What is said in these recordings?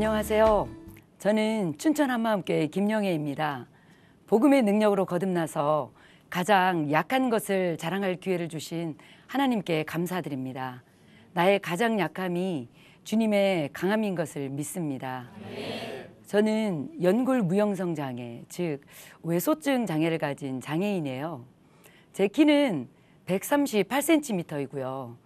안녕하세요. 저는 춘천 한마음교회 김영애입니다. 복음의 능력으로 거듭나서 가장 약한 것을 자랑할 기회를 주신 하나님께 감사드립니다. 나의 가장 약함이 주님의 강함인 것을 믿습니다. 저는 연골 무형성 장애, 즉 외소증 장애를 가진 장애인이에요. 제 키는 138cm이고요.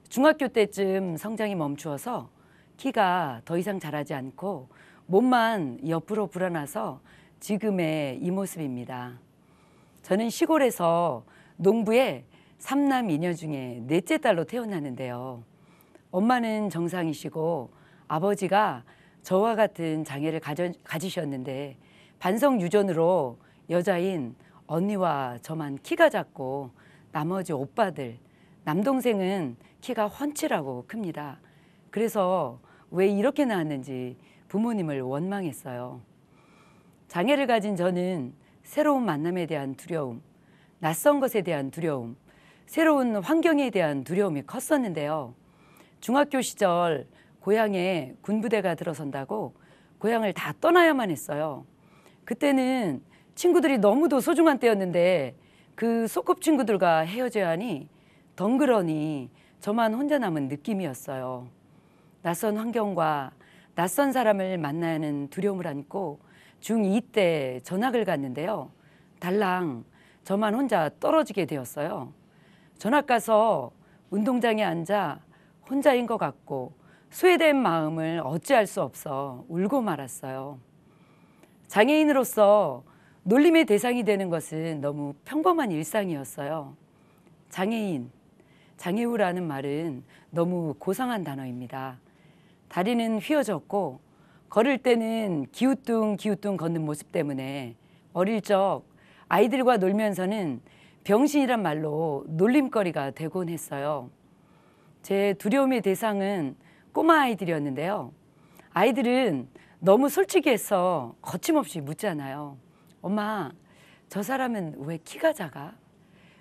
중학교 때쯤 성장이 멈추어서 키가 더 이상 자라지 않고 몸만 옆으로 불어나서 지금의 이 모습입니다. 저는 시골에서 농부의 3남 2녀 중에 넷째 딸로 태어났는데요. 엄마는 정상이시고 아버지가 저와 같은 장애를 가지셨는데 반성 유전으로 여자인 언니와 저만 키가 작고 나머지 오빠들, 남동생은 키가 훤칠하고 큽니다. 그래서 왜 이렇게 나왔는지 부모님을 원망했어요. 장애를 가진 저는 새로운 만남에 대한 두려움, 낯선 것에 대한 두려움, 새로운 환경에 대한 두려움이 컸었는데요. 중학교 시절 고향에 군부대가 들어선다고 고향을 다 떠나야만 했어요. 그때는 친구들이 너무도 소중한 때였는데 그 소꿉친구들과 헤어져야 하니 덩그러니 저만 혼자 남은 느낌이었어요. 낯선 환경과 낯선 사람을 만나야 하는 두려움을 안고 중2 때 전학을 갔는데요. 달랑 저만 혼자 떨어지게 되었어요. 전학 가서 운동장에 앉아 혼자인 것 같고 소외된 마음을 어찌할 수 없어 울고 말았어요. 장애인으로서 놀림의 대상이 되는 것은 너무 평범한 일상이었어요. 장애인, 장애우라는 말은 너무 고상한 단어입니다. 다리는 휘어졌고 걸을 때는 기우뚱기우뚱 걷는 모습 때문에 어릴 적 아이들과 놀면서는 병신이란 말로 놀림거리가 되곤 했어요. 제 두려움의 대상은 꼬마 아이들이었는데요. 아이들은 너무 솔직해서 거침없이 묻잖아요. 엄마, 저 사람은 왜 키가 작아?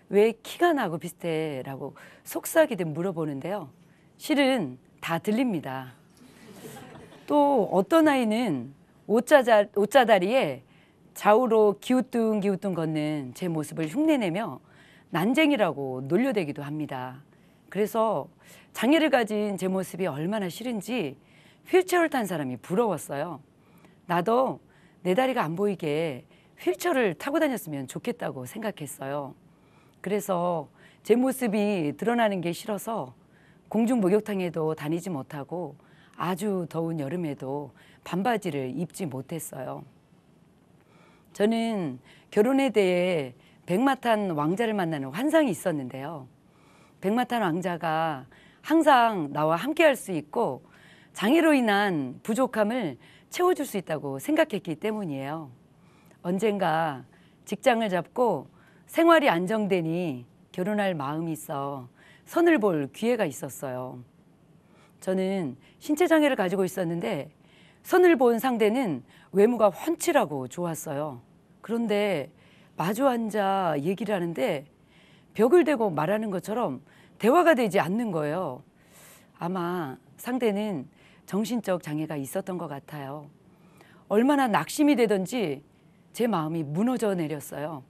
왜 키가 나고 비슷해? 라고 속삭이듯 물어보는데요. 실은 다 들립니다. 또 어떤 아이는 옷자다리에 좌우로 기우뚱기우뚱 걷는 제 모습을 흉내내며 난쟁이라고 놀려대기도 합니다. 그래서 장애를 가진 제 모습이 얼마나 싫은지 휠체어를 탄 사람이 부러웠어요. 나도 내 다리가 안 보이게 휠체어를 타고 다녔으면 좋겠다고 생각했어요. 그래서 제 모습이 드러나는 게 싫어서 공중 목욕탕에도 다니지 못하고 아주 더운 여름에도 반바지를 입지 못했어요. 저는 결혼에 대해 백마탄 왕자를 만나는 환상이 있었는데요. 백마탄 왕자가 항상 나와 함께 할 수 있고 장애로 인한 부족함을 채워줄 수 있다고 생각했기 때문이에요. 언젠가 직장을 잡고 생활이 안정되니 결혼할 마음이 있어 선을 볼 기회가 있었어요. 저는 신체장애를 가지고 있었는데 선을 본 상대는 외모가 훤칠하고 좋았어요. 그런데 마주 앉아 얘기를 하는데 벽을 대고 말하는 것처럼 대화가 되지 않는 거예요. 아마 상대는 정신적 장애가 있었던 것 같아요. 얼마나 낙심이 되던지 제 마음이 무너져 내렸어요.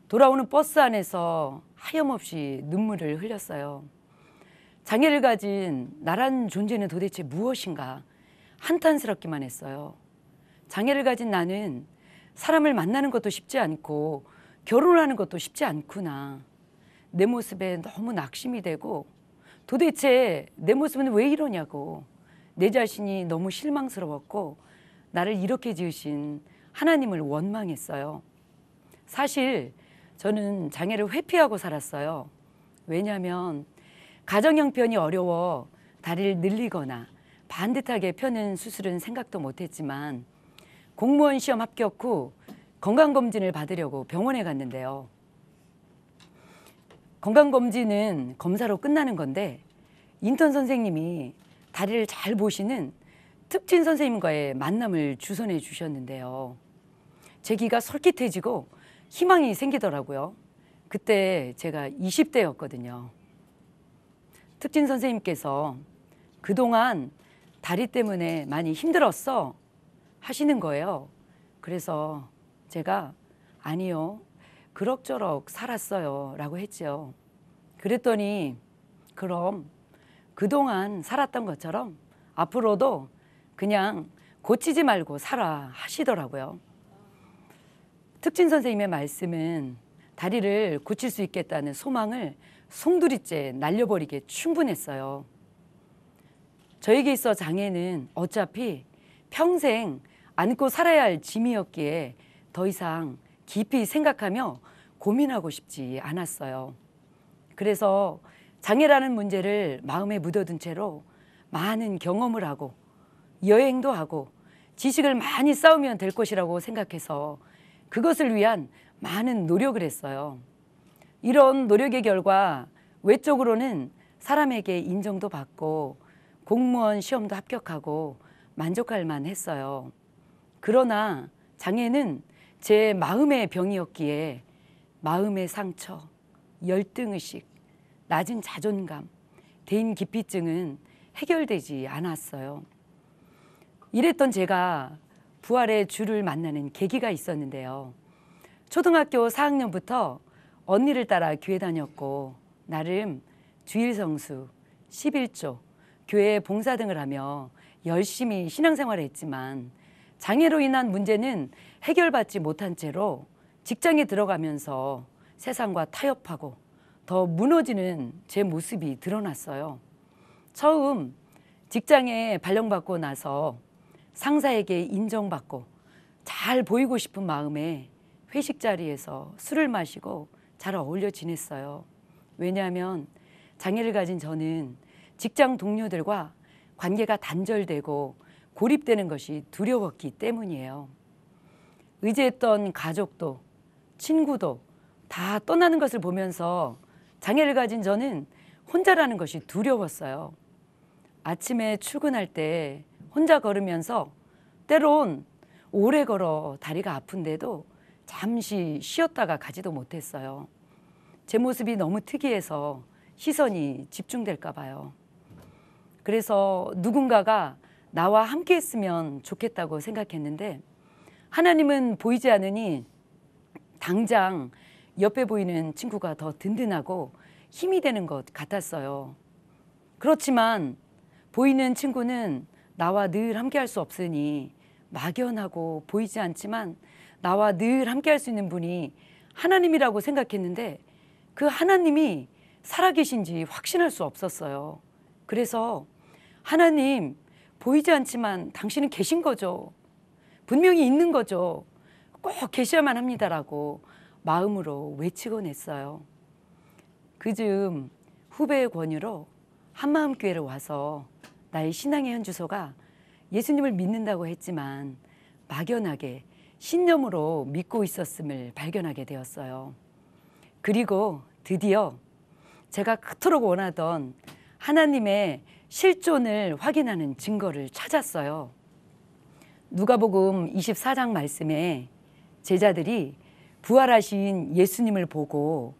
돌아오는 버스 안에서 하염없이 눈물을 흘렸어요. 장애를 가진 나란 존재는 도대체 무엇인가 한탄스럽기만 했어요. 장애를 가진 나는 사람을 만나는 것도 쉽지 않고 결혼하는 것도 쉽지 않구나. 내 모습에 너무 낙심이 되고 도대체 내 모습은 왜 이러냐고 내 자신이 너무 실망스러웠고 나를 이렇게 지으신 하나님을 원망했어요. 사실 저는 장애를 회피하고 살았어요. 왜냐하면 가정 형편이 어려워 다리를 늘리거나 반듯하게 펴는 수술은 생각도 못했지만 공무원 시험 합격 후 건강검진을 받으려고 병원에 갔는데요. 건강검진은 검사로 끝나는 건데 인턴 선생님이 다리를 잘 보시는 특진 선생님과의 만남을 주선해 주셨는데요. 제 귀가 솔깃해지고 희망이 생기더라고요. 그때 제가 20대였거든요. 특진 선생님께서 그동안 다리 때문에 많이 힘들었어 하시는 거예요. 그래서 제가 아니요, 그럭저럭 살았어요 라고 했죠. 그랬더니 그럼 그동안 살았던 것처럼 앞으로도 그냥 고치지 말고 살아 하시더라고요. 특진 선생님의 말씀은 다리를 고칠 수 있겠다는 소망을 송두리째 날려버리기에 충분했어요. 저에게 있어 장애는 어차피 평생 안고 살아야 할 짐이었기에 더 이상 깊이 생각하며 고민하고 싶지 않았어요. 그래서 장애라는 문제를 마음에 묻어둔 채로 많은 경험을 하고 여행도 하고 지식을 많이 쌓으면 될 것이라고 생각해서 그것을 위한 많은 노력을 했어요. 이런 노력의 결과 외적으로는 사람에게 인정도 받고 공무원 시험도 합격하고 만족할 만했어요. 그러나 장애는 제 마음의 병이었기에 마음의 상처, 열등의식, 낮은 자존감, 대인기피증은 해결되지 않았어요. 이랬던 제가 부활의 주를 만나는 계기가 있었는데요. 초등학교 4학년부터 언니를 따라 교회 다녔고 나름 주일성수, 11조, 교회 봉사 등을 하며 열심히 신앙생활을 했지만 장애로 인한 문제는 해결받지 못한 채로 직장에 들어가면서 세상과 타협하고 더 무너지는 제 모습이 드러났어요. 처음 직장에 발령받고 나서 상사에게 인정받고 잘 보이고 싶은 마음에 회식 자리에서 술을 마시고 잘 어울려 지냈어요. 왜냐하면 장애를 가진 저는 직장 동료들과 관계가 단절되고 고립되는 것이 두려웠기 때문이에요. 의지했던 가족도 친구도 다 떠나는 것을 보면서 장애를 가진 저는 혼자라는 것이 두려웠어요. 아침에 출근할 때 혼자 걸으면서 때론 오래 걸어 다리가 아픈데도 잠시 쉬었다가 가지도 못했어요. 제 모습이 너무 특이해서 시선이 집중될까 봐요. 그래서 누군가가 나와 함께 했으면 좋겠다고 생각했는데 하나님은 보이지 않으니 당장 옆에 보이는 친구가 더 든든하고 힘이 되는 것 같았어요. 그렇지만 보이는 친구는 나와 늘 함께 할 수 없으니 막연하고 보이지 않지만 나와 늘 함께 할 수 있는 분이 하나님이라고 생각했는데 그 하나님이 살아계신지 확신할 수 없었어요. 그래서 하나님, 보이지 않지만 당신은 계신 거죠. 분명히 있는 거죠. 꼭 계셔야만 합니다라고 마음으로 외치곤 했어요. 그즈음 후배의 권유로 한마음교회를 와서 나의 신앙의 현주소가 예수님을 믿는다고 했지만 막연하게 신념으로 믿고 있었음을 발견하게 되었어요. 그리고 드디어 제가 그토록 원하던 하나님의 실존을 확인하는 증거를 찾았어요. 누가복음 24장 말씀에 제자들이 부활하신 예수님을 보고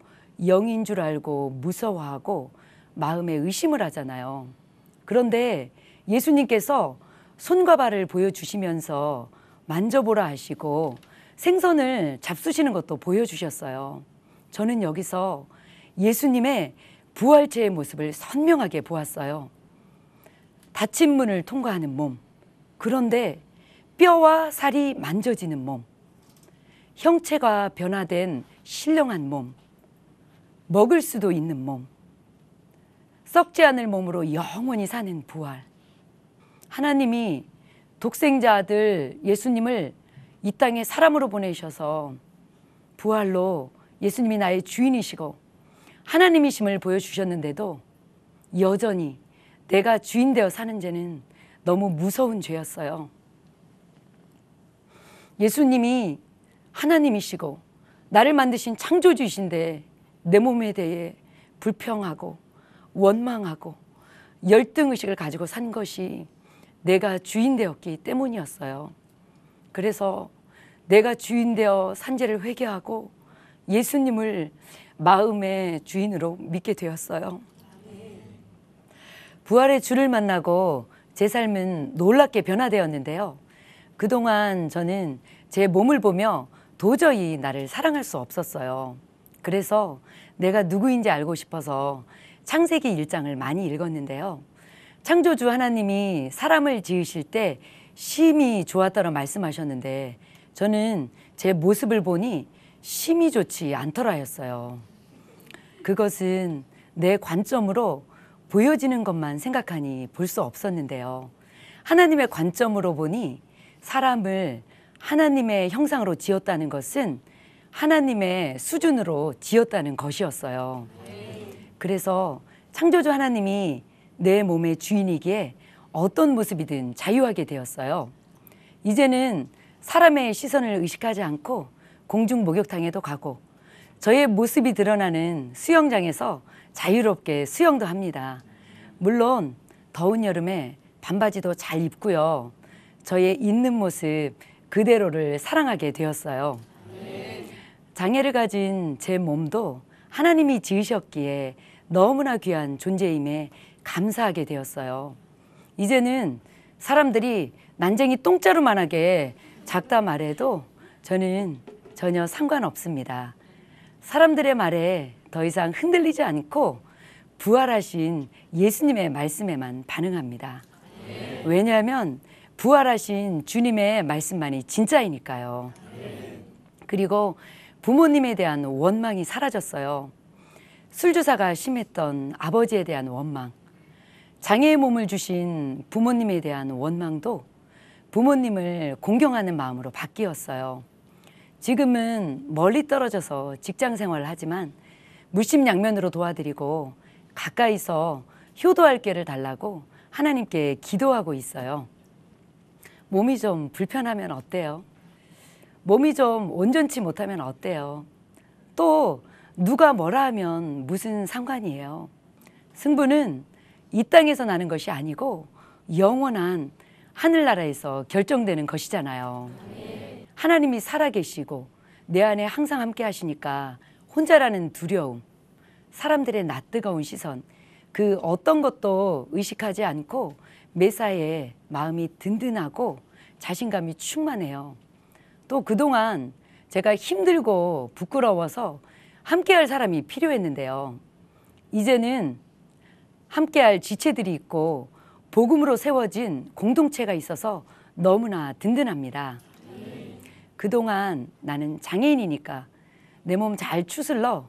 영인 줄 알고 무서워하고 마음에 의심을 하잖아요. 그런데 예수님께서 손과 발을 보여주시면서 만져보라 하시고 생선을 잡수시는 것도 보여주셨어요. 저는 여기서 예수님의 부활체의 모습을 선명하게 보았어요. 닫힌 문을 통과하는 몸, 그런데 뼈와 살이 만져지는 몸, 형체가 변화된 신령한 몸, 먹을 수도 있는 몸, 썩지 않을 몸으로 영원히 사는 부활. 하나님이 독생자 아들 예수님을 이 땅에 사람으로 보내셔서 부활로 예수님이 나의 주인이시고 하나님이심을 보여주셨는데도 여전히 내가 주인 되어 사는 죄는 너무 무서운 죄였어요. 예수님이 하나님이시고 나를 만드신 창조주이신데 내 몸에 대해 불평하고 원망하고 열등의식을 가지고 산 것이 내가 주인 되었기 때문이었어요. 그래서 내가 주인 되어 산 죄를 회개하고 예수님을 마음의 주인으로 믿게 되었어요. 부활의 주를 만나고 제 삶은 놀랍게 변화되었는데요. 그동안 저는 제 몸을 보며 도저히 나를 사랑할 수 없었어요. 그래서 내가 누구인지 알고 싶어서 창세기 1장을 많이 읽었는데요. 창조주 하나님이 사람을 지으실 때 심히 좋았다고 말씀하셨는데 저는 제 모습을 보니 심히 좋지 않더라였어요. 그것은 내 관점으로 보여지는 것만 생각하니 볼 수 없었는데요. 하나님의 관점으로 보니 사람을 하나님의 형상으로 지었다는 것은 하나님의 수준으로 지었다는 것이었어요. 그래서 창조주 하나님이 내 몸의 주인이기에 어떤 모습이든 자유하게 되었어요. 이제는 사람의 시선을 의식하지 않고 공중 목욕탕에도 가고 저의 모습이 드러나는 수영장에서 자유롭게 수영도 합니다. 물론 더운 여름에 반바지도 잘 입고요. 저의 있는 모습 그대로를 사랑하게 되었어요. 장애를 가진 제 몸도 하나님이 지으셨기에 너무나 귀한 존재임에 감사하게 되었어요. 이제는 사람들이 난쟁이 똥자루만하게 작다 말해도 저는 전혀 상관없습니다. 사람들의 말에 더 이상 흔들리지 않고 부활하신 예수님의 말씀에만 반응합니다. 왜냐하면 부활하신 주님의 말씀만이 진짜이니까요. 그리고 부모님에 대한 원망이 사라졌어요. 술주사가 심했던 아버지에 대한 원망, 장애의 몸을 주신 부모님에 대한 원망도 부모님을 공경하는 마음으로 바뀌었어요. 지금은 멀리 떨어져서 직장 생활을 하지만 물심양면으로 도와드리고 가까이서 효도할 기회를 달라고 하나님께 기도하고 있어요. 몸이 좀 불편하면 어때요? 몸이 좀 온전치 못하면 어때요? 또 누가 뭐라 하면 무슨 상관이에요? 승부는 이 땅에서 나는 것이 아니고 영원한 하늘나라에서 결정되는 것이잖아요. 하나님이 살아계시고 내 안에 항상 함께 하시니까 혼자라는 두려움, 사람들의 낯뜨거운 시선, 그 어떤 것도 의식하지 않고 매사에 마음이 든든하고 자신감이 충만해요. 또 그동안 제가 힘들고 부끄러워서 함께할 사람이 필요했는데요. 이제는 함께할 지체들이 있고 복음으로 세워진 공동체가 있어서 너무나 든든합니다. 그동안 나는 장애인이니까 내 몸 잘 추슬러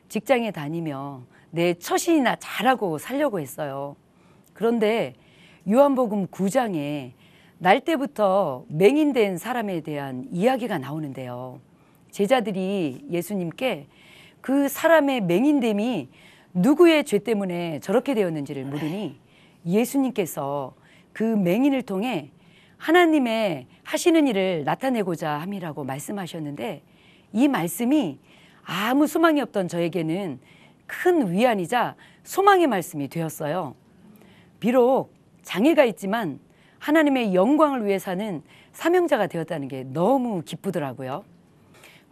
직장에 다니며 내 처신이나 잘하고 살려고 했어요. 그런데 요한복음 9장에 날 때부터 맹인된 사람에 대한 이야기가 나오는데요. 제자들이 예수님께 그 사람의 맹인됨이 누구의 죄 때문에 저렇게 되었는지를 물으니 예수님께서 그 맹인을 통해 하나님의 하시는 일을 나타내고자 함이라고 말씀하셨는데 이 말씀이 아무 소망이 없던 저에게는 큰 위안이자 소망의 말씀이 되었어요. 비록 장애가 있지만 하나님의 영광을 위해 사는 사명자가 되었다는 게 너무 기쁘더라고요.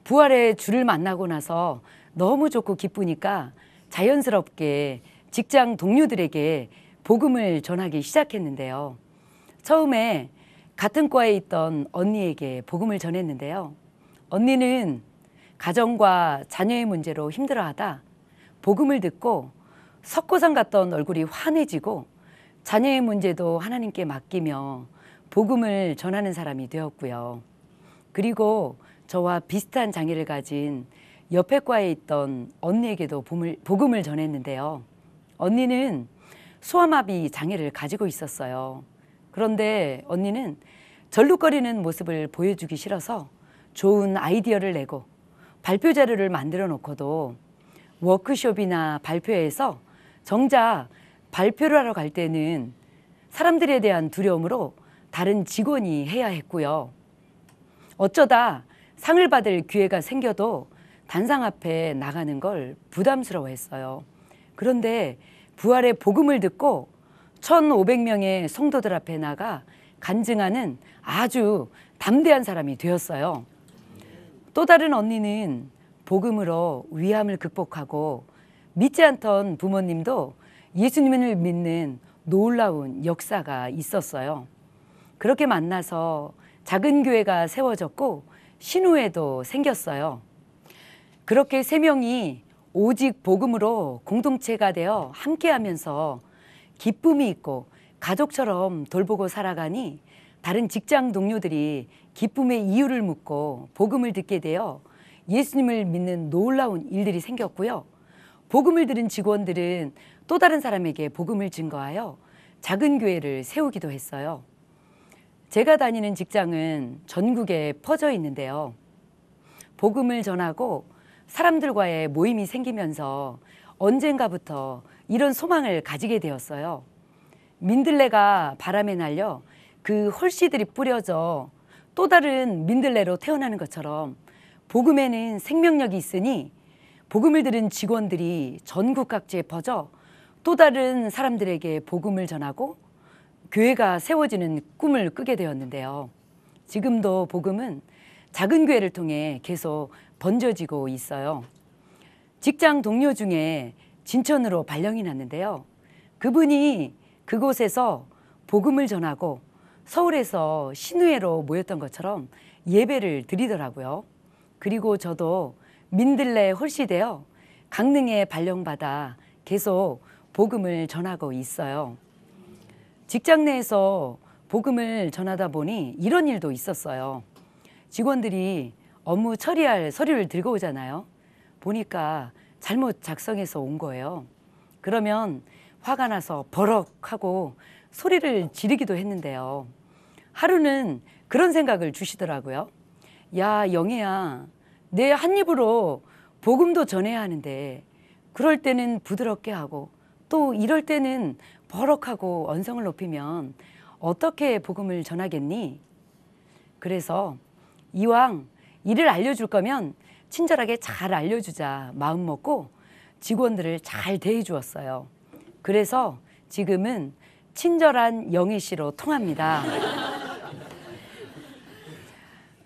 부활의 주를 만나고 나서 너무 좋고 기쁘니까 자연스럽게 직장 동료들에게 복음을 전하기 시작했는데요. 처음에 같은 과에 있던 언니에게 복음을 전했는데요. 언니는 가정과 자녀의 문제로 힘들어하다 복음을 듣고 석고상 같던 얼굴이 환해지고 자녀의 문제도 하나님께 맡기며 복음을 전하는 사람이 되었고요. 그리고 저와 비슷한 장애를 가진 옆에 과에 있던 언니에게도 복음을 전했는데요. 언니는 소아마비 장애를 가지고 있었어요. 그런데 언니는 절룩거리는 모습을 보여주기 싫어서 좋은 아이디어를 내고 발표 자료를 만들어 놓고도 워크숍이나 발표회에서 정작 발표를 하러 갈 때는 사람들에 대한 두려움으로 다른 직원이 해야 했고요. 어쩌다 상을 받을 기회가 생겨도 단상 앞에 나가는 걸 부담스러워했어요. 그런데 부활의 복음을 듣고 1,500명의 성도들 앞에 나가 간증하는 아주 담대한 사람이 되었어요. 또 다른 언니는 복음으로 위암을 극복하고 믿지 않던 부모님도 예수님을 믿는 놀라운 역사가 있었어요. 그렇게 만나서 작은 교회가 세워졌고 신우회도 생겼어요. 그렇게 세 명이 오직 복음으로 공동체가 되어 함께하면서 기쁨이 있고 가족처럼 돌보고 살아가니 다른 직장 동료들이 기쁨의 이유를 묻고 복음을 듣게 되어 예수님을 믿는 놀라운 일들이 생겼고요. 복음을 들은 직원들은 또 다른 사람에게 복음을 증거하여 작은 교회를 세우기도 했어요. 제가 다니는 직장은 전국에 퍼져 있는데요. 복음을 전하고 사람들과의 모임이 생기면서 언젠가부터 이런 소망을 가지게 되었어요. 민들레가 바람에 날려 그 홀씨들이 뿌려져 또 다른 민들레로 태어나는 것처럼 복음에는 생명력이 있으니 복음을 들은 직원들이 전국 각지에 퍼져 또 다른 사람들에게 복음을 전하고 교회가 세워지는 꿈을 꾸게 되었는데요. 지금도 복음은 작은 교회를 통해 계속 번져지고 있어요. 직장 동료 중에 진천으로 발령이 났는데요. 그분이 그곳에서 복음을 전하고 서울에서 신우회로 모였던 것처럼 예배를 드리더라고요. 그리고 저도 민들레 홀씨되어 강릉에 발령받아 계속 복음을 전하고 있어요. 직장 내에서 복음을 전하다 보니 이런 일도 있었어요. 직원들이 업무 처리할 서류를 들고 오잖아요. 보니까 잘못 작성해서 온 거예요. 그러면 화가 나서 버럭하고 소리를 지르기도 했는데요. 하루는 그런 생각을 주시더라고요. 야, 영희야, 내 한 입으로 복음도 전해야 하는데 그럴 때는 부드럽게 하고 또 이럴 때는 버럭하고 언성을 높이면 어떻게 복음을 전하겠니? 그래서 이왕 일을 알려줄 거면 친절하게 잘 알려주자 마음 먹고 직원들을 잘 대해 주었어요. 그래서 지금은 친절한 영희 씨로 통합니다.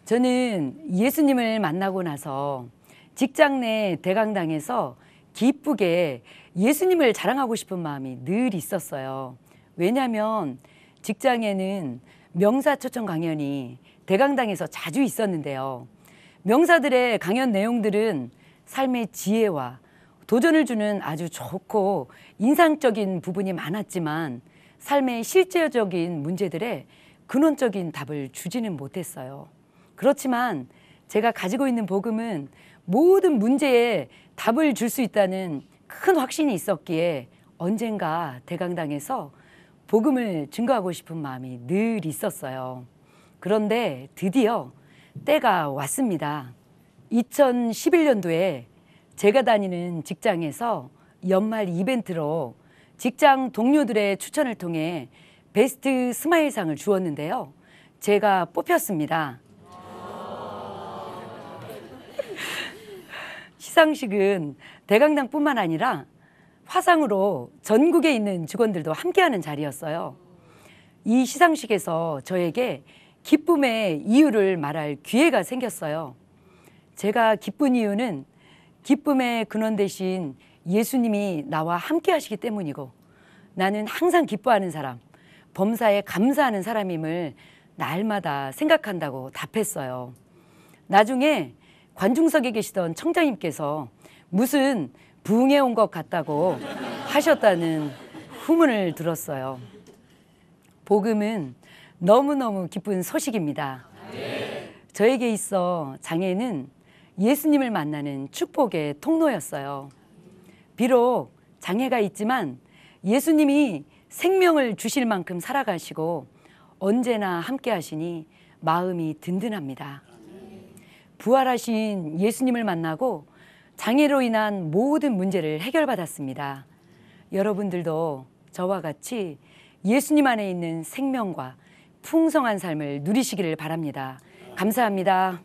저는 예수님을 만나고 나서 직장 내 대강당에서 기쁘게 예수님을 자랑하고 싶은 마음이 늘 있었어요. 왜냐하면 직장에는 명사 초청 강연이 대강당에서 자주 있었는데요. 명사들의 강연 내용들은 삶의 지혜와 도전을 주는 아주 좋고 인상적인 부분이 많았지만 삶의 실제적인 문제들에 근원적인 답을 주지는 못했어요. 그렇지만 제가 가지고 있는 복음은 모든 문제에 답을 줄 수 있다는 큰 확신이 있었기에 언젠가 대강당에서 복음을 증거하고 싶은 마음이 늘 있었어요. 그런데 드디어 때가 왔습니다. 2011년도에 제가 다니는 직장에서 연말 이벤트로 직장 동료들의 추천을 통해 베스트 스마일상을 주었는데요. 제가 뽑혔습니다. 시상식은 대강당뿐만 아니라 화상으로 전국에 있는 직원들도 함께하는 자리였어요. 이 시상식에서 저에게 기쁨의 이유를 말할 기회가 생겼어요. 제가 기쁜 이유는 기쁨의 근원 되신 예수님이 나와 함께 하시기 때문이고 나는 항상 기뻐하는 사람, 범사에 감사하는 사람임을 날마다 생각한다고 답했어요. 나중에 관중석에 계시던 청장님께서 무슨 부흥해 온 것 같다고 하셨다는 후문을 들었어요. 복음은 너무너무 기쁜 소식입니다. 저에게 있어 장애는 예수님을 만나는 축복의 통로였어요. 비록 장애가 있지만 예수님이 생명을 주실 만큼 살아가시고 언제나 함께 하시니 마음이 든든합니다. 부활하신 예수님을 만나고 장애로 인한 모든 문제를 해결받았습니다. 여러분들도 저와 같이 예수님 안에 있는 생명과 풍성한 삶을 누리시기를 바랍니다. 감사합니다.